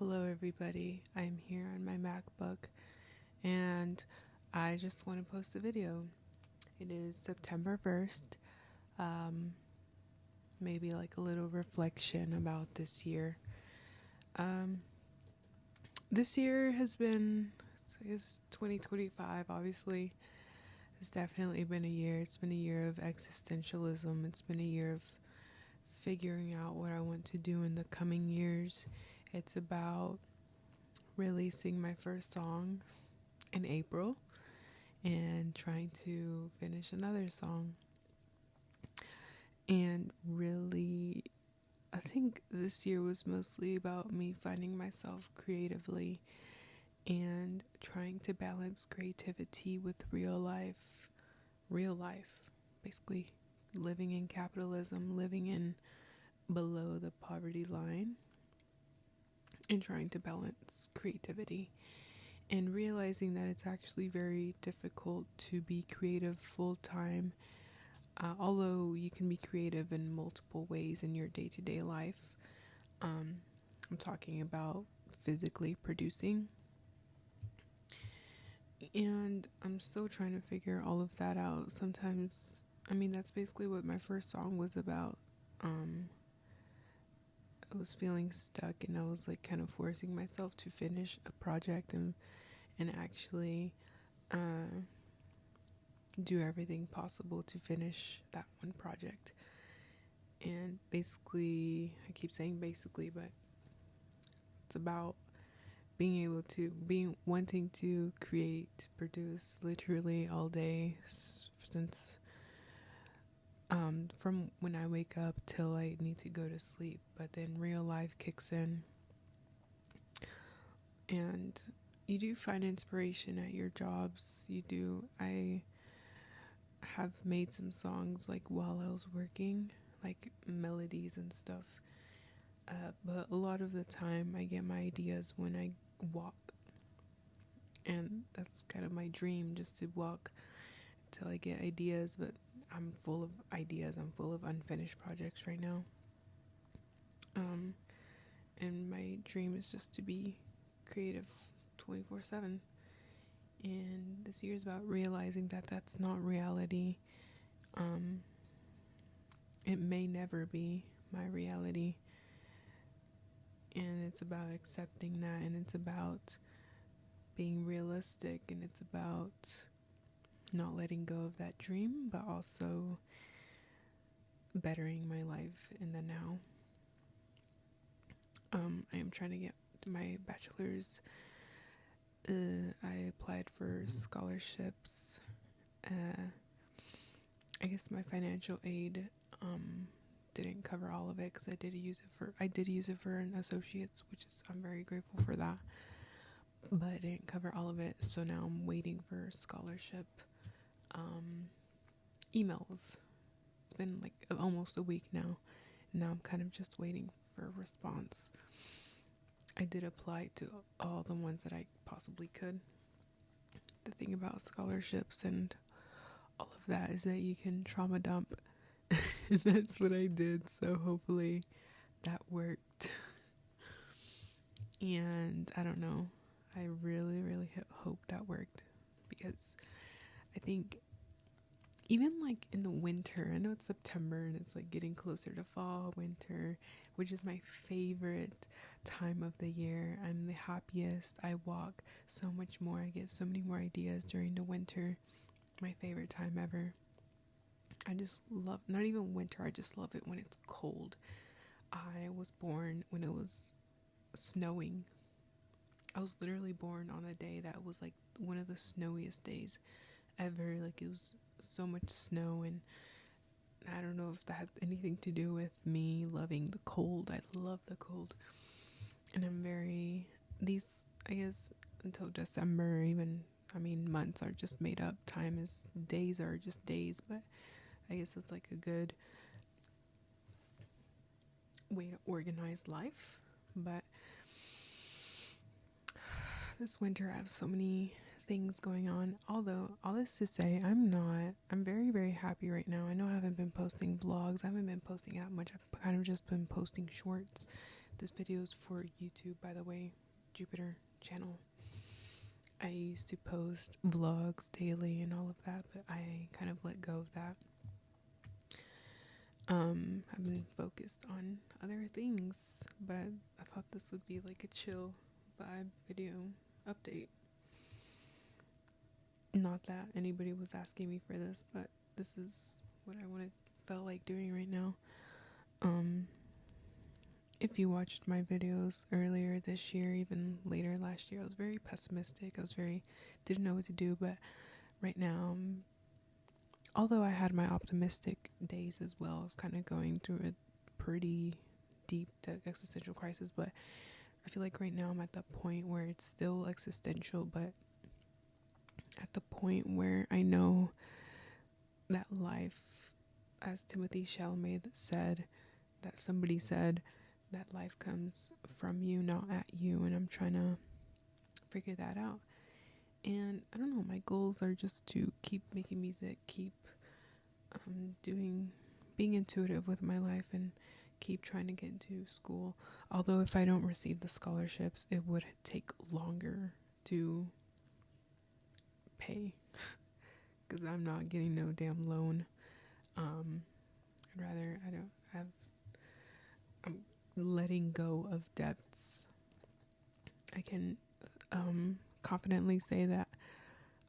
Hello, everybody. I'm here on my MacBook and I just want to post a video. It is September 1st. Maybe like a little reflection about this year. Um, this year has been, I guess, 2025, obviously. It's definitely been a year. It's been a year of existentialism. It's been a year of figuring out what I want to do in the coming years. It's about releasing my first song in April and trying to finish another song. And really, I think this year was mostly about me finding myself creatively and trying to balance creativity with real life. Basically, living in capitalism, living in below the poverty line, and trying to balance creativity. And realizing that it's actually very difficult to be creative full time, although you can be creative in multiple ways in your day-to-day life. I'm talking about physically producing, and I'm still trying to figure all of that out. Sometimes, that's basically what my first song was about. I was feeling stuck, and I was like kind of forcing myself to finish a project and actually do everything possible to finish that one project. And basically, I keep saying basically, but it's about wanting to create, produce literally all day, since from when I wake up till I need to go to sleep. But then real life kicks in, and you do find inspiration at your jobs. You do. I have made some songs like while I was working, like melodies and stuff. But a lot of the time I get my ideas when I walk. And that's kind of my dream, just to walk till I get ideas. But I'm full of ideas. I'm full of unfinished projects right now. And my dream is just to be creative 24/7. And this year is about realizing that that's not reality. It may never be my reality. And it's about accepting that, and it's about being realistic, and it's about not letting go of that dream, but also bettering my life in the now. I am trying to get my bachelor's. I applied for scholarships. I guess my financial aid didn't cover all of it, because I did use it for an associate's, which is, I'm very grateful for that, but it didn't cover all of it. So now I'm waiting for scholarship emails. It's been like almost a week now. Now I'm kind of just waiting for a response. I did apply to all the ones that I possibly could. The thing about scholarships and all of that is that you can trauma dump. And that's what I did, so hopefully that worked. And I don't know, I really hope that worked, because I think even like in the winter, I know it's September and it's like getting closer to fall, winter, which is my favorite time of the year. I'm the happiest. I walk so much more. I get so many more ideas during the winter. My favorite time ever. I just love, not even winter, I just love it when it's cold. I was born when it was snowing. I was literally born on a day that was like one of the snowiest days ever. Like, it was so much snow, and I don't know if that has anything to do with me loving the cold. I love the cold, and I'm very, I guess until December, even, months are just made up. Days are just days, but I guess it's like a good way to organize life. But this winter I have so many things going on. Although, all this to say, I'm very happy right now. I know I haven't been posting vlogs. I haven't been posting that much. I've kind of just been posting shorts. This video is for YouTube, by the way, Jupiter channel. I used to post vlogs daily and all of that, but I kind of let go of that. I've been focused on other things, but I thought this would be like a chill vibe video update. Not that anybody was asking me for this, but this is what I felt like doing right now. If you watched my videos earlier this year, even later last year, I was very pessimistic. Didn't know what to do, but right now, although I had my optimistic days as well, I was kind of going through a pretty deep existential crisis, but I feel like right now I'm at that point where it's still existential, but at the point where I know that life, as Timothy Chalamet said, that somebody said, that life comes from you, not at you, and I'm trying to figure that out. And I don't know, my goals are just to keep making music, keep being intuitive with my life, and keep trying to get into school. Although if I don't receive the scholarships, it would take longer to pay because I'm not getting no damn loan. I'm letting go of debts. I can confidently say that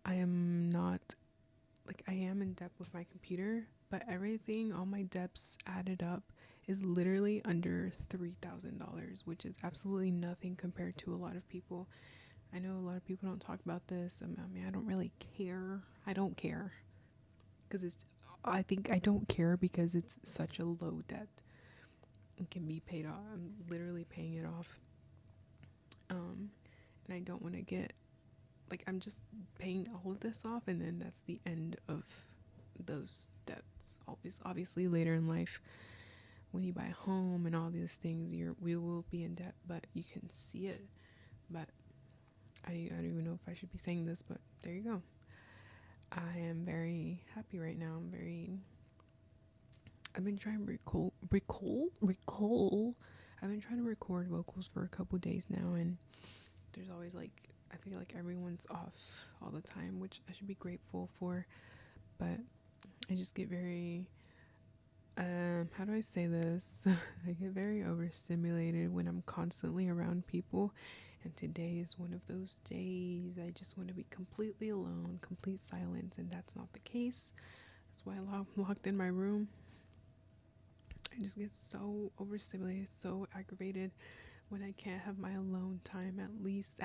I am not, like, I am in debt with my computer, but everything, all my debts added up is literally under $3,000, which is absolutely nothing compared to a lot of people. I know a lot of people don't talk about this. I mean, I don't really care. I don't care because I think I don't care because it's such a low debt. It can be paid off. I'm literally paying it off. And I don't want to get, like, I'm just paying all of this off, and then that's the end of those debts. Obviously later in life, when you buy a home and all these things, we will be in debt, but you can see it. But I don't even know if I should be saying this, but there you go. I am very happy right now. I've been trying to I've been trying to record vocals for a couple days now, and there's always, like, I feel like everyone's off all the time, which I should be grateful for, but I just get very, how do I say this? I get very overstimulated when I'm constantly around people, and today is one of those days. I just want to be completely alone, complete silence, and that's not the case. That's why I'm locked in my room. I just get so overstimulated, so aggravated when I can't have my alone time at least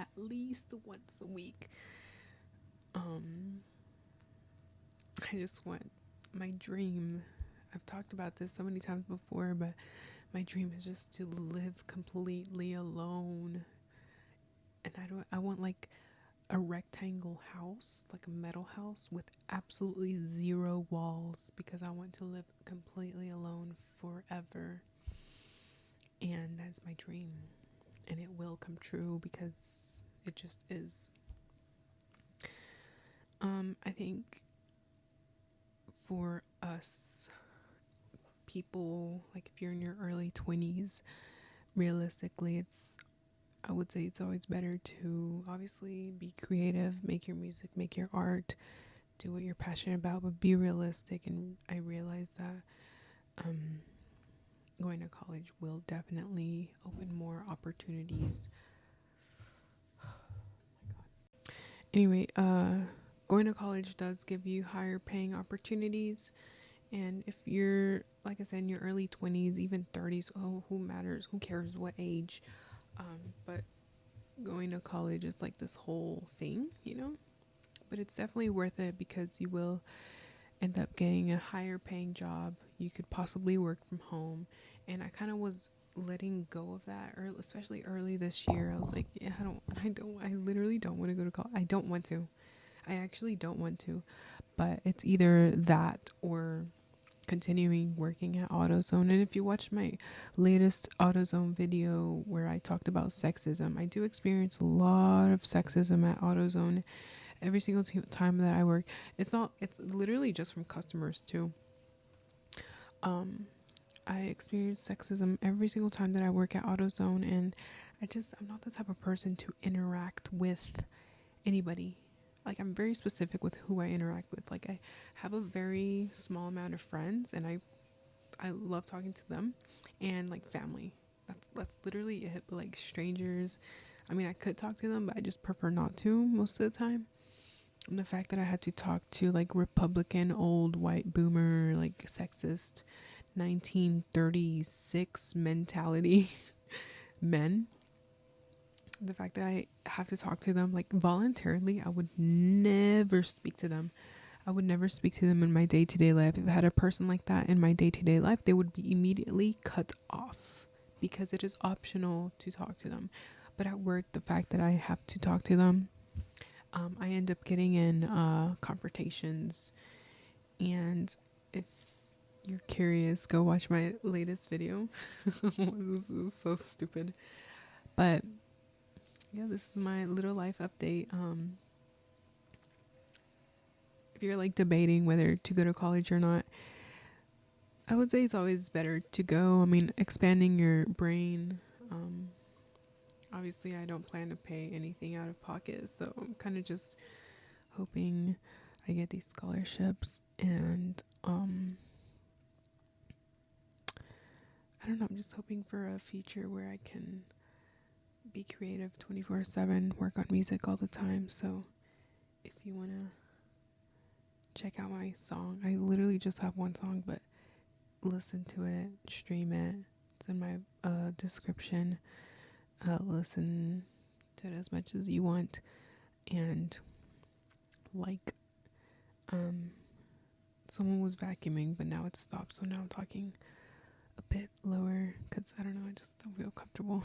once a week. I just want my dream. I've talked about this so many times before, but my dream is just to live completely alone. And I want like a rectangle house, like a metal house with absolutely zero walls, because I want to live completely alone forever. And that's my dream, and it will come true because it just is. I think for us people, like, if you're in your early 20s, realistically, I would say it's always better to obviously be creative, make your music, make your art, do what you're passionate about, but be realistic. And I realize that going to college will definitely open more opportunities. Oh my God. Anyway, going to college does give you higher paying opportunities. And if you're, like I said, in your early 20s, even 30s, who matters? Who cares what age? But going to college is like this whole thing, but it's definitely worth it because you will end up getting a higher paying job. You could possibly work from home. And I kind of was letting go of that, especially early this year. I was like, yeah, I literally don't want to go to college. I actually don't want to, but it's either that or continuing working at AutoZone. And if you watch my latest AutoZone video where I talked about sexism, I do experience a lot of sexism at AutoZone every single time that I work. It's literally just from customers too. I experience sexism every single time that I work at AutoZone, and I'm not the type of person to interact with anybody. Like, I'm very specific with who I interact with. Like, I have a very small amount of friends, and I love talking to them, and like family. That's literally it. But like strangers, I mean, I could talk to them, but I just prefer not to most of the time. And the fact that I had to talk to like Republican old white boomer, like sexist 1936 mentality men, the fact that I have to talk to them like voluntarily, I would never speak to them. I would never speak to them in my day-to-day life. If I had a person like that in my day-to-day life, they would be immediately cut off because it is optional to talk to them. But at work, the fact that I have to talk to them, I end up getting in confrontations. And if you're curious, go watch my latest video. This is so stupid. But yeah, this is my little life update. If you're like debating whether to go to college or not, I would say it's always better to go. I mean, expanding your brain. Obviously, I don't plan to pay anything out of pocket, so I'm kind of just hoping I get these scholarships, and I don't know, I'm just hoping for a future where I can be creative 24/7, work on music all the time. So if you want to check out my song, I literally just have one song, but listen to it, stream it. It's in my description. Listen to it as much as you want, and like someone was vacuuming, but now it's stopped, so now I'm talking a bit lower because I don't know, I just don't feel comfortable.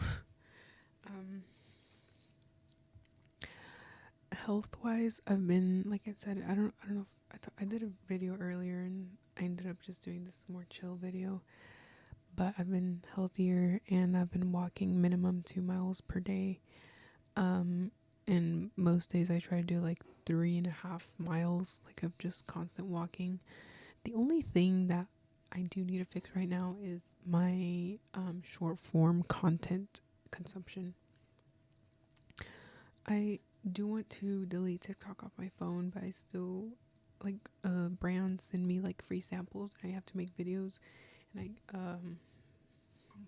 Health wise, I've been, like I said, I don't know if I did a video earlier and I ended up just doing this more chill video, but I've been healthier and I've been walking minimum 2 miles per day. And most days I try to do like 3.5 miles, like of just constant walking. The only thing that I do need to fix right now is my short form content consumption. I do want to delete TikTok off my phone, but I still like brands send me like free samples and I have to make videos, and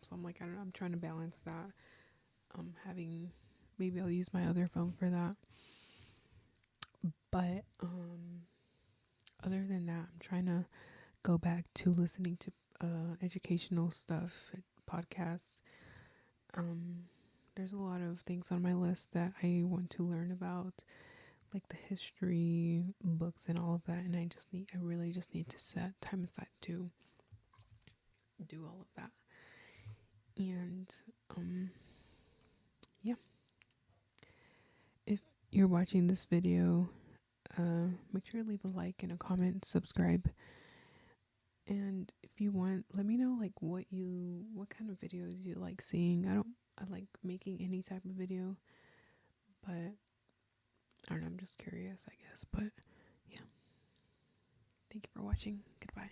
so I'm like, I don't know, I'm trying to balance that. Maybe I'll use my other phone for that. But other than that, I'm trying to go back to listening to educational stuff, podcasts. There's a lot of things on my list that I want to learn about, like the history books and all of that, and I really just need to set time aside to do all of that. And yeah, if you're watching this video, make sure to leave a like and a comment, subscribe, and if you want, let me know like what kind of videos you like seeing. I like making any type of video, but I don't know, I'm just curious, I guess. But yeah, thank you for watching. Goodbye.